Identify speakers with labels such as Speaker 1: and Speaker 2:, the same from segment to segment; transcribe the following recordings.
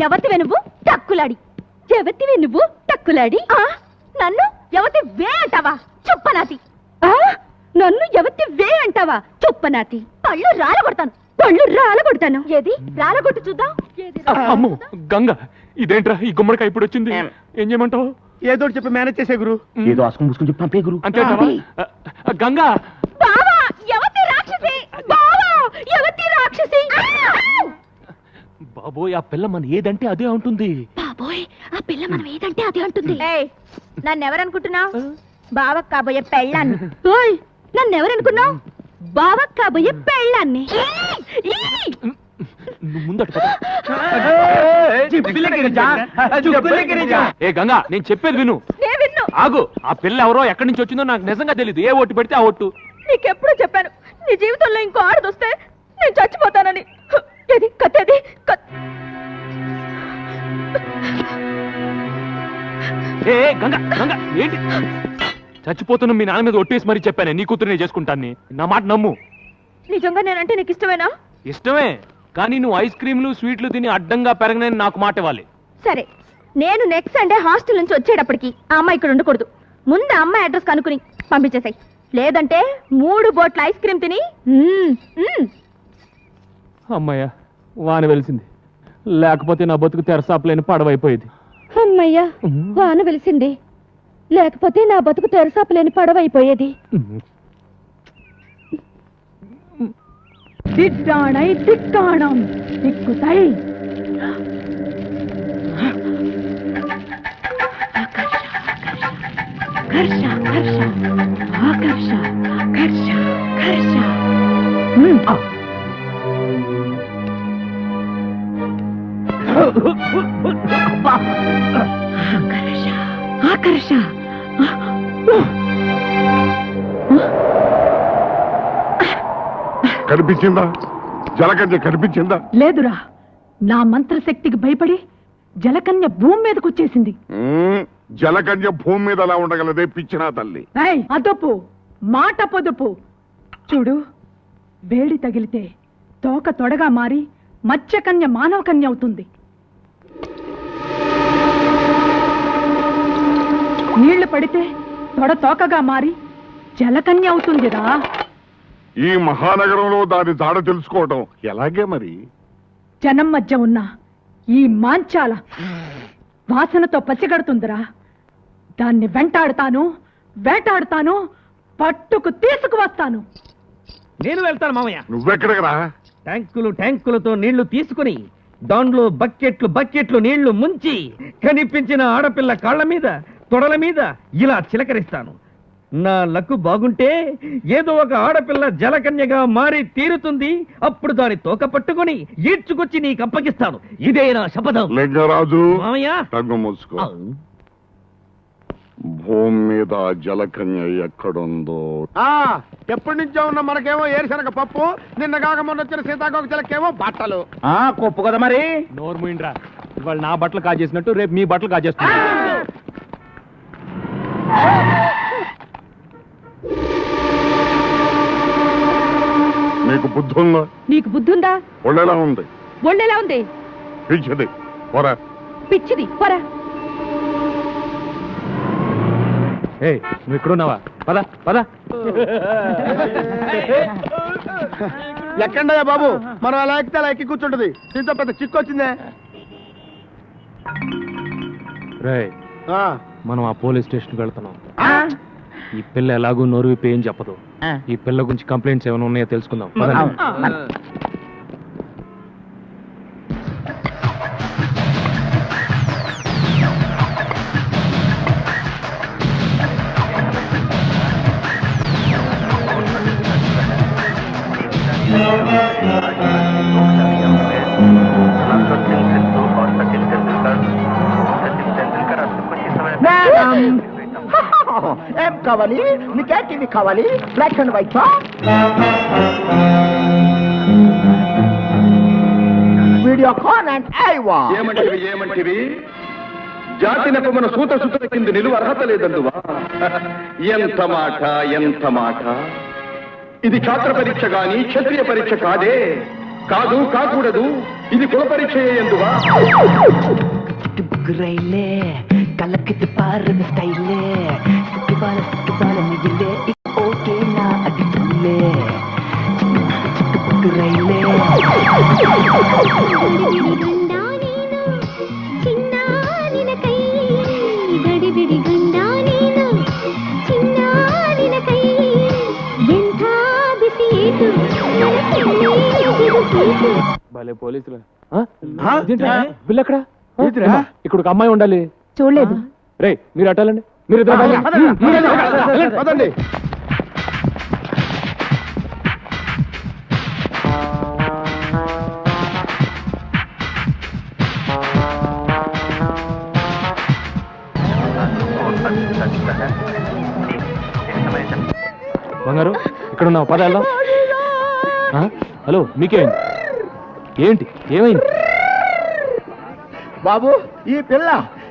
Speaker 1: ఎవతివే నువ్వు టక్కులాడి ఎవతివే నువ్వు టక్కులాడి నన్ను ఎవతి వే అంటావా చుప్పనాతి నన్ను ఎవతి వే అంటావా చుప్పనాతి పళ్ళు రాలగొడతాను ఏది రాలగొట్టు చూద్దాం
Speaker 2: అమ్మో గంగ ఇదేంట్రా ఈ గుమ్మడికాయ ఇప్పుడు వచ్చింది ఏం చేయమంటావు
Speaker 3: ఏదో చెప్పి మేనేజ్ చేసే గురు
Speaker 4: ఏదో ఆసుకుని పూసుకుని చెప్పి పంపే గురు
Speaker 2: అంతే గంగా
Speaker 1: బావా ఎవతి రాక్షసి బావా ఎవతి రాక్షసి
Speaker 2: బాబోయ్ ఆ పిల్ల మన ఏదంటే అదే ఉంటుంది
Speaker 1: బాబోయ్ ఆ పిల్ల మనం ఏదంటే అదే అంటుంది నన్నెవరనుకుంటున్నావు బావకు కాబోయే పెళ్ళాన్ని నన్నెవరనుకున్నావు బావకు కాబోయే పెళ్ళాన్ని
Speaker 2: ఏ గంగా నేను చెప్పేది విను ఆగు ఆ పిల్ల ఎవరో ఎక్కడి నుంచి వచ్చిందో నాకు నిజంగా తెలియదు ఏ ఓటు పెడితే ఆ ఓటు
Speaker 1: నీకెప్పుడు చెప్పాను నీ జీవితంలో ఇంకో ఆడదొస్తే నేను చచ్చిపోతానని ఏది కత్తేది
Speaker 2: ఏ గంగా గంగా ఏంటి చచ్చిపోతున్న మీ నాన్న మీద ఒట్టేసి మరీ చెప్పానే నీ కూతురు నేను చేసుకుంటాను నా మాట నమ్ము
Speaker 1: నిజంగా నేనంటే నీకు ఇష్టమేనా
Speaker 2: ఇష్టమే కానీ నువ్వు ఐస్ క్రీమ్లు స్వీట్లు తిని అడ్డంగా పెరగనని నాకు మాట ఇవ్వాలి
Speaker 1: సరే నేను నెక్స్ట్ సండే హాస్టల్ నుంచి వచ్చేటప్పటికి ఆ అమ్మాయి ఇక్కడ ఉండకూడదు ముందు ఆ అమ్మాయి అడ్రస్ కనుక్కుని పంపించేసాయి లేదంటే 3 బోట్ల ఐస్ క్రీమ్ తిని
Speaker 2: అమ్మయ్యా వాన వెలిసింది లేకపోతే నా బతుకు తెరసాపలేని పడవైపోయేది
Speaker 1: అమ్మయ్యా వాన వెలిసింది లేకపోతే నా బతుకు తెరసాపలేని పడవైపోయేది దిడ్డాణై దిక్కాణం దిక్కుతై కర్ష కర్ష ఆకర్ష కర్ష కర్ష ఆకర్ష
Speaker 5: కనిపించిందా జలకన్య కనిపించిందా
Speaker 1: లేదురా నా మంత్రశక్తికి భయపడి జలకన్య భూమి మీదకి వచ్చేసింది
Speaker 5: జలకన్య భూమి మీద అలా ఉండగలదే పిచ్చినా తల్లి
Speaker 1: అదొప్పు మాట పొదుపు చూడు వేడి తగిలితే తోక తొడగా మారి మత్స్యకన్య మానవ కన్య అవుతుంది నీళ్లు పడితే తొడ తోకగా మారి జలకన్య అవుతుందిరా
Speaker 5: ఈ మహానగరంలో దాని జాడ తెలుసుకోవటం ఎలాగే మరి
Speaker 1: జనం మధ్య ఉన్న ఈ మాంచాల వాసనతో పసిగడుతుందిరా దాన్ని వేటాడుతాను పట్టుకు తీసుకువస్తాను
Speaker 3: నేను వెళ్తాను మామయ్య
Speaker 5: నువ్వెక్కడికి రా
Speaker 3: ట్యాంకులతో నీళ్లు తీసుకుని దాంట్లో బకెట్లు నీళ్లు ముంచి కనిపించిన ఆడపిల్ల కాళ్ల మీద తొడల మీద ఇలా చిలకరిస్తాను నా లక్కు బాగుంటే ఏదో ఒక ఆడపిల్ల జలకన్యగా మారి తీరుతుంది అప్పుడు దాని తోక పట్టుకుని ఈడ్చుకొచ్చి నీకు అప్పగిస్తాను ఇదే నా శపథం
Speaker 5: లింగరాజు
Speaker 3: మామయ్య
Speaker 5: తగ్గు మూసుకో భూమి మీద జలకన్య ఎక్కడుందో
Speaker 3: ఎప్పటి నుంచో ఉన్న మనకేమో ఏరుశనగ పప్పు నిన్న కాక మొన్న వచ్చిన సీతాకోక చిలకేమో బట్టలు
Speaker 4: కొప్పు కదా మరి
Speaker 2: నోర్మూయిండ్రా ఇవాళ నా బట్టలు కాజేసినట్టు రేపు మీ బట్టలు కాజేస్తున్నా
Speaker 5: నీకు బుద్ధి ఉందా
Speaker 1: నీకు బుద్ధుందా
Speaker 5: ఒళ్ళెలా ఉంది
Speaker 1: ఒళ్ళెలా ఉంది
Speaker 5: పిచ్చిది పోరా
Speaker 1: పిచ్చిది పరా
Speaker 2: నువ్వు ఇక్కడున్నావా పద పద
Speaker 3: ఎక్కండయ్యా బాబు మనం అలా ఎక్కితే అలా ఎక్కి కూర్చుంటది దీంతో పెద్ద చిక్కు వచ్చిందే
Speaker 2: రేయ్ మనం ఆ పోలీస్ స్టేషన్కి వెళ్తున్నాం ఈ పిల్ల ఎలాగూ నోరు విప్పి ఏం చెప్పదు ఈ పిల్ల గురించి కంప్లైంట్స్ ఏమైనా ఉన్నాయో తెలుసుకుందాం
Speaker 6: सचिन सिद्धू और सचिन तेंदुलकर
Speaker 4: ఏం కావాలి? నీకే టీవీ కావాలి? Black and white Videocon and Aiwa.
Speaker 6: ఏమంటివి జాతి నెపమున సూత సుతల కింద నిలువ అర్హత లేదందువా? ఎంత మాట. ఇది ఛాత్ర పరీక్ష గాని క్షత్రియ పరీక్ష కాదే. కాకూడదు. ఇది కుల పరీక్ష ఎందువా?
Speaker 7: కలకిత పారద స్టైలే సిక్కుబాల మిగిలే ఓకే నా అది తుల్లే చిక్కు రైలే
Speaker 2: భలే పోలీసులు. బిల్ ఎక్కడ? ఇక్కడ ఒక అమ్మాయి ఉండాలి.
Speaker 1: చూడలేదు.
Speaker 2: రే మీరు అట్టాలండి. మీరు పదండి. బంగారు ఇక్కడ ఉన్నావు, పద వెళ్దాం. హలో మీకేంటి? ఏంటి ఏమైంది?
Speaker 4: బాబు, ఈ పిల్ల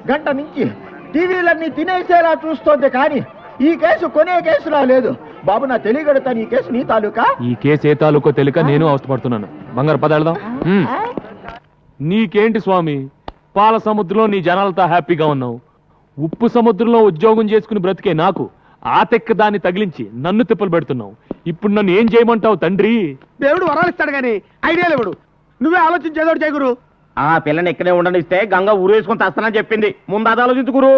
Speaker 4: గంట నుంచి టీవీలన్నీ తినేసేలా చూస్తోంది, కానీ ఈ కేసు కొనే కేసులా లేదు. బాబు, నా తెలియగడతాను, ఈ కేసు నీ తాలూకా?
Speaker 2: ఈ కేసు ఏ తాలూకో తెలియక నేను అవస్థపడుతున్నాను. బంగారు పద వెళ్దాం. నీకేంటి స్వామి, పాల సముద్రంలో నీ జనాలతో హ్యాపీగా ఉన్నావు. ఉప్పు సముద్రంలో ఉద్యోగం చేసుకుని బ్రతికే నాకు ఆ తెక్క దాన్ని తగిలించి నన్ను తిప్పలు పెడుతున్నావు. ఇప్పుడు నన్ను ఏం చేయమంటావు తండ్రి?
Speaker 4: దేవుడు వరాలు ఇస్తాడు గాని ఐడియా లేవుడు. నువ్వే ఆలోచించేదోడు చేయగురు.
Speaker 6: ఆ పిల్లని ఇక్కడే ఉండనిస్తే గంగ ఊరేసుకొని తస్తానని చెప్పింది. ముందు అది ఆలోచించుకురు.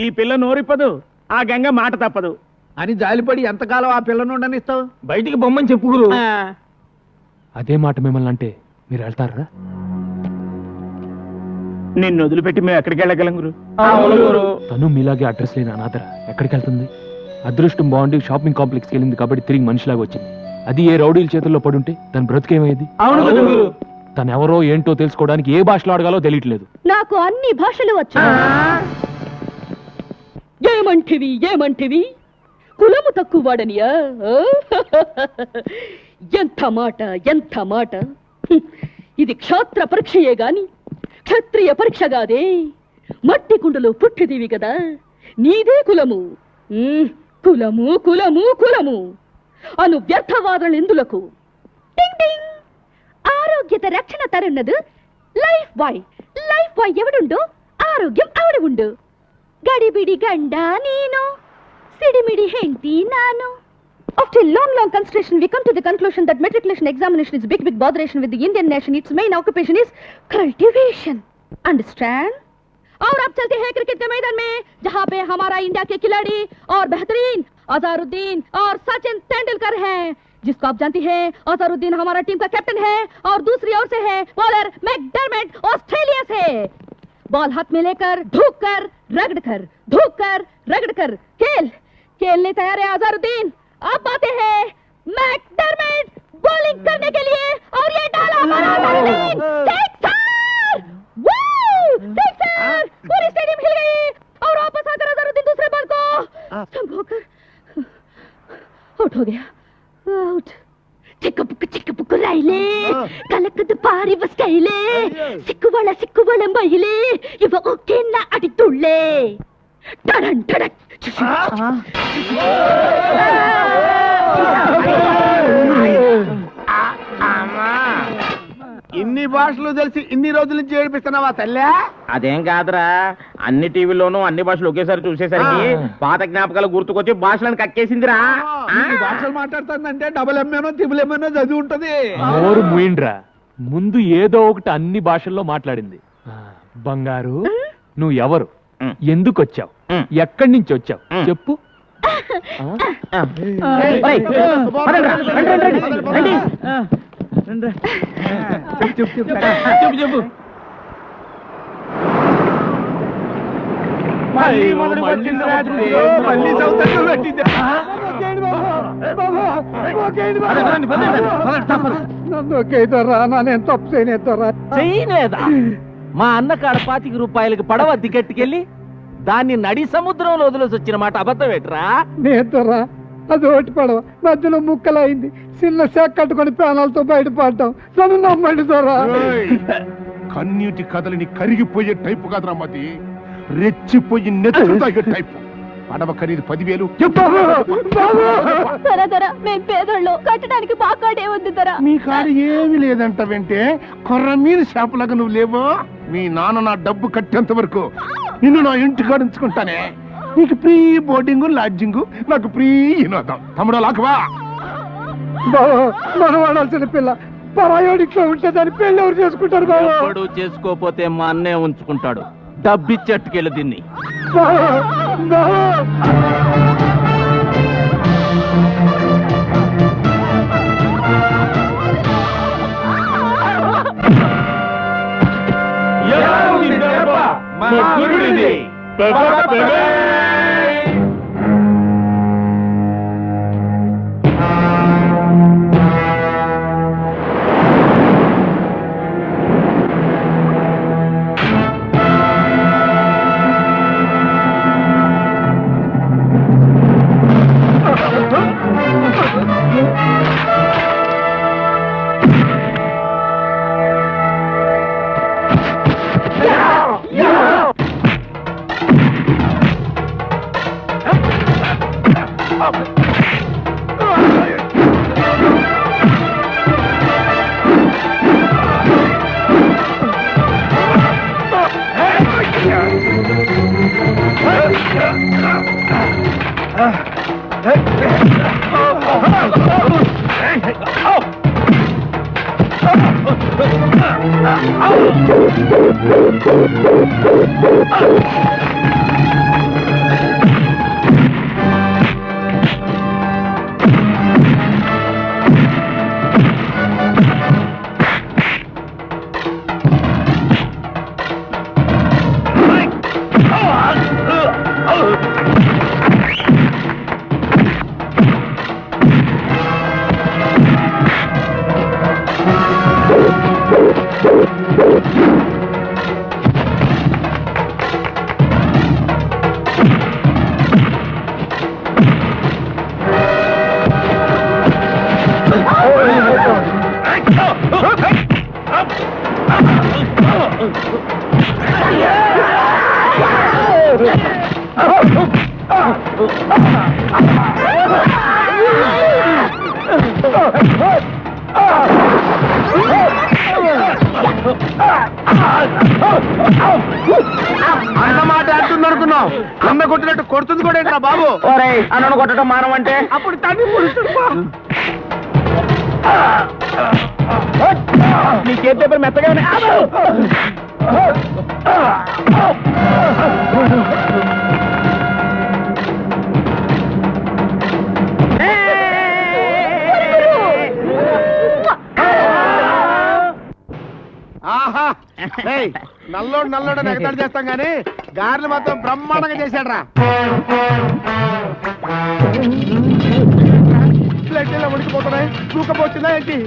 Speaker 3: ఈ పిల్ల నోరిప్పదు, ఆ గంగ మాట తప్పదు అని జాలిపడి ఎంతకాలం ఆ పిల్లను ఉండనిస్తావు? బయటికి బొమ్మని చెప్పుకురు.
Speaker 2: అదే మాట మిమ్మల్ని అంటే మీరు వెళ్తారా?
Speaker 6: నిన్ను వదిలిపెట్టి మేము ఎక్కడికి వెళ్ళగలం గురు?
Speaker 2: తను మీలాగే అడ్రస్ లేని అనాథర ఎక్కడికి వెళ్తుంది? అదృష్టం బాగుండి షాపింగ్ కాంప్లెక్స్కి వెళ్ళింది కాబట్టి తిరిగి మనిషిలాగా వచ్చింది. అది ఏ రౌడీల చేతుల్లో పడుంటే తన బ్రతికేమయ్యేది? తను ఎవరో ఏంటో తెలుసుకోవడానికి ఏ భాషలో అడగాలో తెలియట్లేదు.
Speaker 1: నాకు అన్ని భాషలు వచ్చు. ఏమంటివి కులము తక్కువ వాడనియా? ఎంత మాట. ఇది క్షాత్ర పరీక్షయే గాని క్షత్రియ పరీక్ష కాదే. మట్టి కుండలో పుట్టిదివి కదా, నీదే కులము. కులము అను వ్యర్థవాదనలు ఎందులకు? ఆరోగ్యత రక్షణ తరున్నదు లైఫ్ బాయ్ ఎవడుండు ఆరోగ్యం ఆవిడ ఉండు. గడిబిడి గండ నేను, సిడిమిడి హెంటి నాను. After long consideration, we come to the conclusion that matriculation examination is big botheration with the Indian nation. Its main occupation is cultivation. Understand? और अब चलते हैं क्रिकेट के मैदान में, जहाँ पे हमारा इंडिया के खिलाड़ी और बेहतरीन अजहरुद्दीन और सचिन तेंदुलकर हैं, जिसको आप जानती हैं अजहरुद्दीन हमारा टीम का कैप्टन है और दूसरी ओर से है बॉलर मैकडरमेट ऑस्ट्रेलिया से। बॉल हाथ में लेकर धूक कर रगड़ कर खेलने तैयार है अजहरुद्दीन। अब आते हैं मैकडरमेट बॉलिंग करने के लिए और ये डाला हमारा अजहरुद्दीन। सिक्सर! पूरी स्टेडियम हिल गई और वापस आकर अजहरुद्दीन दूसरे बॉल को संभोकर आउट हो गया। आउट। ಚಿಕ್ಕ ರೈಲೆ ಕಲಕದ ಪಾರಿ ಬಸ್ಕೈಲೆ ಸಿಕ್ಕುವಳ ಮೈಲೆ ಇವ ಓಕೆನ್ನ ಅಡಿತುಳ್ಳೆ ಟಡನ್ ಟಡಕ್.
Speaker 4: ఇన్ని భాషలు తెలిసి ఇన్ని రోజుల నుంచి ఏడిపిస్తున్నావా తల్లి?
Speaker 6: అదేం కాదురా, అన్ని టీవీల్లోనూ అన్ని భాషలు ఒకేసారి చూసేసరికి పాత జ్ఞాపకాలు గుర్తుకొచ్చి భాషలను కక్కేసిందిరా.
Speaker 4: భాషలు మాట్లాడుతుందంటే డబుల్ ఎంఏనో త్రిబుల్ ఎంఏనో చదివి ఉంటది.
Speaker 2: నోరు మూయిండ్రా, ముందు ఏదో ఒకటి అన్ని భాషల్లో మాట్లాడింది. బంగారు, నువ్వు ఎవరు, ఎందుకు వచ్చావు, ఎక్కడి నుంచి వచ్చావు చెప్పు.
Speaker 3: చెప్పు.
Speaker 8: చేయలేదా? మా అన్న కాడ 25 రూపాయలకి పడవ దిగట్టుకెళ్ళి
Speaker 3: దాన్ని నడి సముద్రంలో వదిలేసి వచ్చిన మాట అబద్ధం ఏట్రా?
Speaker 8: నేతరా అది ఒకటి పడవ మధ్యలో ముక్కలైంది, చిన్న శాఖ కట్టుకొని ప్రాణాలతో బయటపడ్డాం. నన్ను నమ్మండి దొరా.
Speaker 5: కన్నీటి కథలని కరిగిపోయే టైపు కాదురా మది, రెచ్చిపోయి నెత్తులు తాగే టైపు. పడవ ఖరీదు 10,000.
Speaker 1: మేం పేదోళ్ళు, కట్టడానికి పాకాడే ఉంది ధర.
Speaker 5: మీ కాడ ఏమీ లేదంట వెంటే కొర్ర మీద చేపలాగా నువ్వు లేవో. మీ నాన్న నా డబ్బు కట్టేంత వరకు నిన్ను నా ఇంటి కాడ ఉంచుకుంటానే. నీకు ఫ్రీ బోర్డింగ్ లాడ్జింగ్, నాకు ఫ్రీ వినోదం. తమ్ముడు లాకవా
Speaker 8: మనం వాడాల్సిన పిల్ల పరాయోడిట్లో ఉంటే దాని పెళ్లి ఎవరు చేసుకుంటారు బాబా?
Speaker 3: ఎవడు చేసుకోపోతే మా అన్నే ఉంచుకుంటాడు. డబ్బిచ్చట్టుకెళ్ళి దీన్ని.
Speaker 6: అన్నమాట అంటున్నావు, అన్న కొట్టినట్టు కొడుతుంది కూడా ఏంట్రా బాబు? అన్నను కొట్టడం మానం అంటే అప్పుడు తల్లి నీకే పేపర్ మెత్తగానే.
Speaker 4: ఆహా నల్లోడు ఎగతాడు చేస్తాం గానీ గారెలు మాత్రం బ్రహ్మాండంగా చేశాడు రా. ప్లేట్లో ఉడికిపోతున్నాయి, దూకపోతుందా ఏంటి?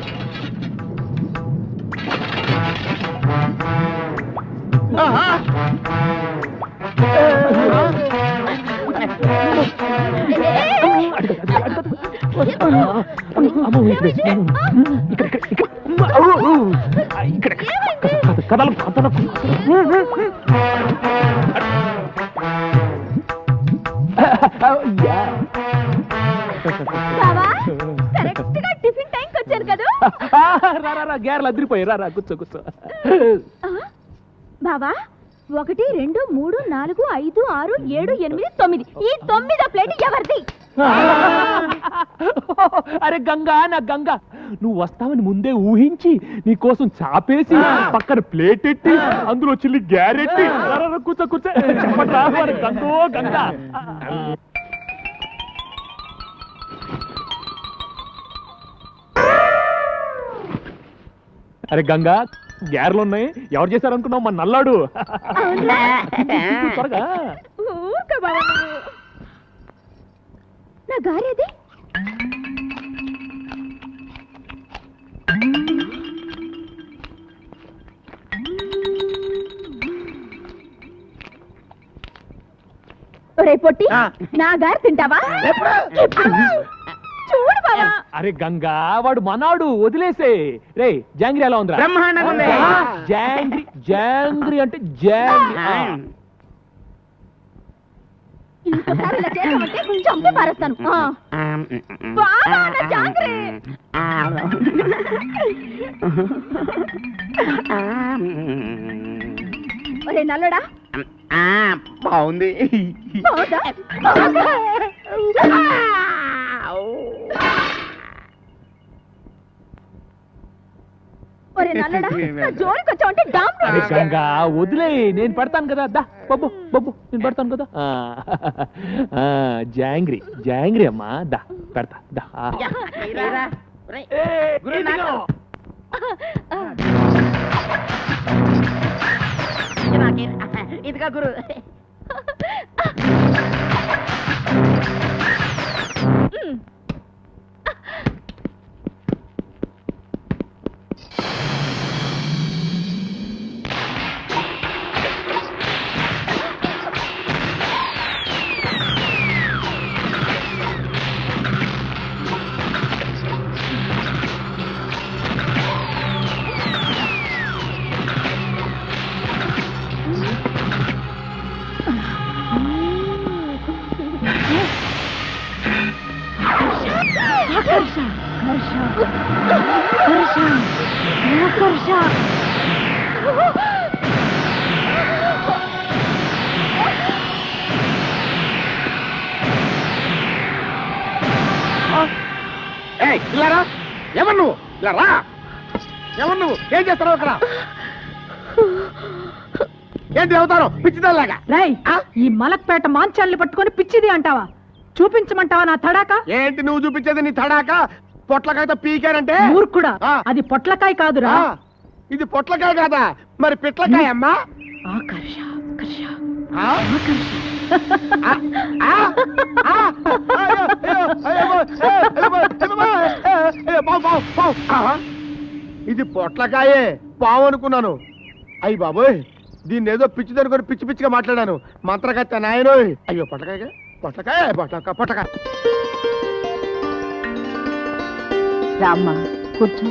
Speaker 1: టిఫిన్ టైంకి వచ్చాను కదా.
Speaker 2: గ్యారెలు అదిరిపోయి. రా కూర్చో కూర్చో.
Speaker 1: బావా 1 2 3 4 5 6 7 8 9 ఈ 9వ ప్లేట్ ఎవరిది?
Speaker 2: అరే గంగా, నా గంగా, నువ్వు వస్తావని ముందే ఊహించి నీ కోసం చాపేసి పక్కన ప్లేట్ ఎట్టి అందులో చిల్లి గ్యారెట్టి. కూర్చో కూర్చో. గంగో గంగా. అరే గంగా, గ్యారెలు ఉన్నాయి. ఎవరు చేశారు అనుకున్నావు? మన నల్లాడు. త్వరగా.
Speaker 1: నా గారేది? ఒరే పొట్టి నా గారు తింటావా చూడు బావా.
Speaker 2: అరే గంగా వాడు మనాడు వదిలేసే. రే జాంగ్రీ ఎలా ఉందిరా?
Speaker 3: బ్రహ్మాండంగా ఉంది.
Speaker 2: జాంగ్రీ జాంగ్రీ అంటే జాంగ్రీ.
Speaker 1: ఇంకోసారి ఇలా చేసామంటే చంపి పారేస్తాను. బావా, నా జాంగ్రీ. ఒరే నల్లడా
Speaker 4: బాగుంది.
Speaker 1: బావుందా? బావుందా? ఒరే నల్లడా, నా జోలికి వచ్చావంటే డామ్
Speaker 2: అరే గంగా వదిలే, నేను పెడతాను కదా. దా బొబ్బు బొబ్బు, నేను పెడతాను కదా. జాంగ్రీ జాంగ్రీ అమ్మా, దా పెడతా దా.
Speaker 7: ఇదిగా గురు.
Speaker 5: ఇలారా, ఎవరు నువ్వు? ఇలా రా. ఎవరు నువ్వు? ఏం చేస్తావు అక్కడ? ఏంటి అవుతారు పిచ్చిదాలాగా?
Speaker 8: ఈ మలక్పేట మాంచాల్ని పట్టుకొని పిచ్చిది అంటావా? చూపించమంటావా నా తడాక?
Speaker 5: ఏంటి నువ్వు చూపించేది? నీ తడాక పొట్లకాయతో పీకారంటే?
Speaker 8: మూర్ఖుడా, అది పొట్లకాయ కాదురా.
Speaker 5: ఇది పొట్లకాయ కాదా? మరి పిట్లకాయ అమ్మా. ఇది పొట్లకాయే, పావు అనుకున్నాను. అయ్యి బాబోయ్, దీన్ని ఏదో పిచ్చి దనుకొని పిచ్చి పిచ్చిగా మాట్లాడాను. మంత్రగత్త నాయనోయ్. అయ్యో పొట్లకాయ పొట్లకాయ పొట్లకాయ పొట్లకాయ.
Speaker 1: రామ్మా కూర్చో.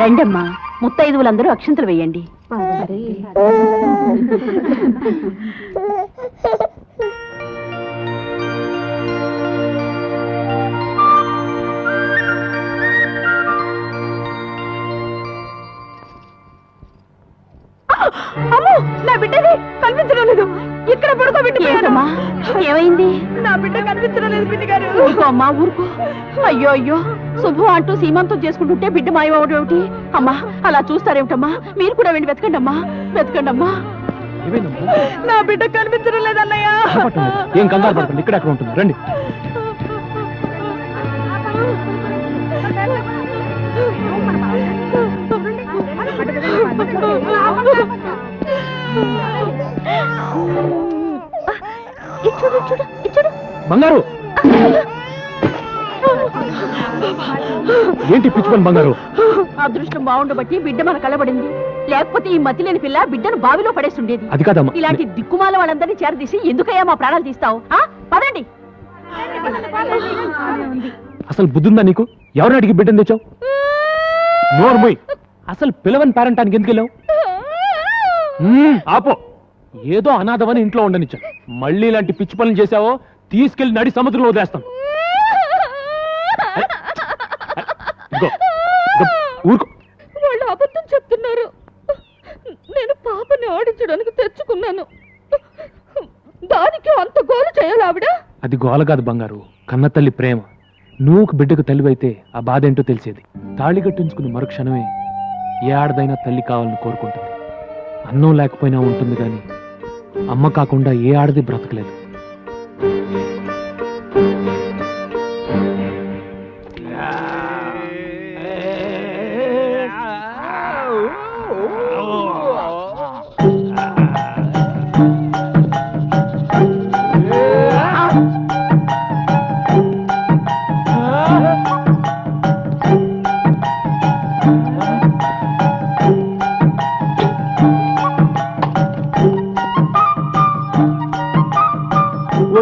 Speaker 1: రండమ్మా, ముత్తైదువులందరూ అక్షంతలు వేయండి. నా బిడ్డది కనిపించడం లేదు. ఇక్కడ పడుకోబెట్టిపోయానమ్మా. ఏమైంది? నా బిడ్డ కనిపించడం లేదు బిడ్డ గారు. ఊరుకో అమ్మా, ఊరుకో. అయ్యో అయ్యో, శుభం అంటూ సీమంతం చేసుకుంటుంటే బిడ్డ మాయమవడం ఏమిటి? అమ్మా అలా చూస్తారేమిటమ్మా? మీరు కూడా వెళ్ళి వెతకండి అమ్మా, వెతకండి అమ్మా. నా బిడ్డ కనిపించడం లేదన్నయ్య.
Speaker 2: ఏం కంగారు పడకండి, ఇక్కడ ఎక్కడ ఉంటుంది, రండి. బంగారు, ఏంటి పిచ్చుకొని బంగారు?
Speaker 1: అదృష్టం బాగుండబట్టి బిడ్డ మన కలబడింది. లేకపోతే ఈ మతి లేని పిల్ల బిడ్డను బావిలో పడేస్తుండేది.
Speaker 2: అది కాదమ్మా,
Speaker 1: ఇలాంటి దిక్కుమాల వాళ్ళందరినీ చేరదీసి ఎందుకయ్యా మా ప్రాణాలు తీస్తావు? పదండి.
Speaker 2: అసలు బుద్ధుందా నీకు? ఎవరిని అడిగి బిడ్డను తెచ్చావు? నోర్మోయ్, అసలు పిలవని పేరెంటానికి ఎందుకు వెళ్ళావు? ఆపో, ఏదో అనాథమని ఇంట్లో ఉండనిచ్చా. మళ్ళీ ఇలాంటి పిచ్చి పనులు చేసావో తీసుకెళ్లి నడి సముద్రంలో వదిలేస్తాను. ఊరుకో.
Speaker 1: వాళ్ళు అబద్ధం చెప్తున్నారు. నేను పాపని ఆడించడానికి తెచ్చుకున్నాను. దానికి అంత గోల చేయాలి ఆవిడ?
Speaker 2: అది గోల కాదు బంగారు, కన్న తల్లి ప్రేమ. నువ్వు బిడ్డకు తల్లివైతే ఆ బాధ ఏంటో తెలిసేది. తాళి కట్టించుకుని మరుక్షణమే ఏ ఆడదైనా తల్లి కావాలని కోరుకుంటుంది. అన్నం లేకపోయినా ఉంటుంది కానీ అమ్మ కాకుండా ఏ ఆడది బ్రతకలేదు.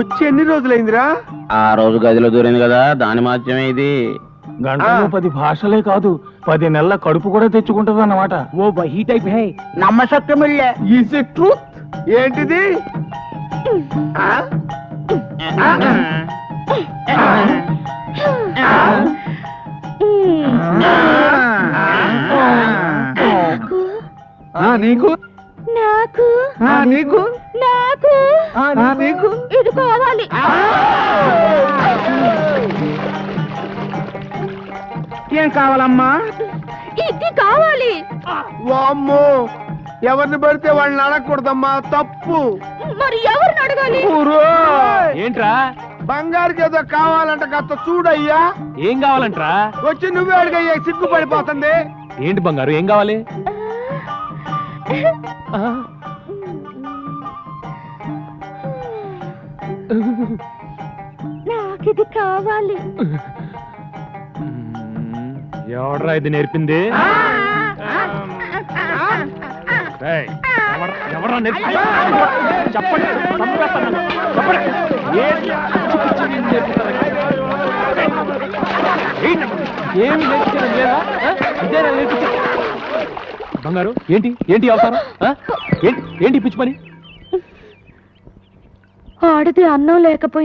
Speaker 5: వచ్చి ఎన్ని రోజులైందిరా?
Speaker 9: ఆ రోజు గదిలో దూరింది కదా, దాని మాత్రమే ఇది.
Speaker 2: గంటలో 10 భాషలే కాదు 10 నెలల కడుపు కూడా తెచ్చుకుంటది అన్నమాట.
Speaker 3: ఓ వహీ టైప్ హై.
Speaker 7: నమ్మశక్యమిల్లే.
Speaker 5: Is it truth? ఏంటిది? నీకు
Speaker 1: నాకు
Speaker 5: నీకు
Speaker 1: నాకు
Speaker 5: నీకు
Speaker 1: ఇది కావాలి.
Speaker 7: ఏం కావాలమ్మా?
Speaker 1: ఇది కావాలి.
Speaker 5: వామ్మో, ఎవరిని పడితే వాళ్ళని అడగకూడదమ్మా, తప్పు.
Speaker 1: మరి ఎవరిని అడగాలి?
Speaker 2: ఏంట్రా
Speaker 5: బంగారుకి ఏదో కావాలంట, కాస్త చూడయ్యా.
Speaker 2: ఏం కావాలంట్రా?
Speaker 5: వచ్చి నువ్వే అడిగయ్యా, సిగ్గుపడిపోతుంది.
Speaker 2: ఏంటి బంగారు, ఏం కావాలి?
Speaker 1: నాకిది కావాలి.
Speaker 2: ఎవడ్రా ఇది నేర్పింది? ఏయ్, ఎవడ్రా నేర్పింది? చెప్పండి, చంపేస్తాను. చెప్పండి. ఏమి నేర్పించడం లేదా? ఇదేనా నేర్పించడం? బంగారు, ఏంటి ఏంటి అవతారం? ఏంటి పిచ్చి పని?
Speaker 1: ఆడది అన్నం లేకపోయినా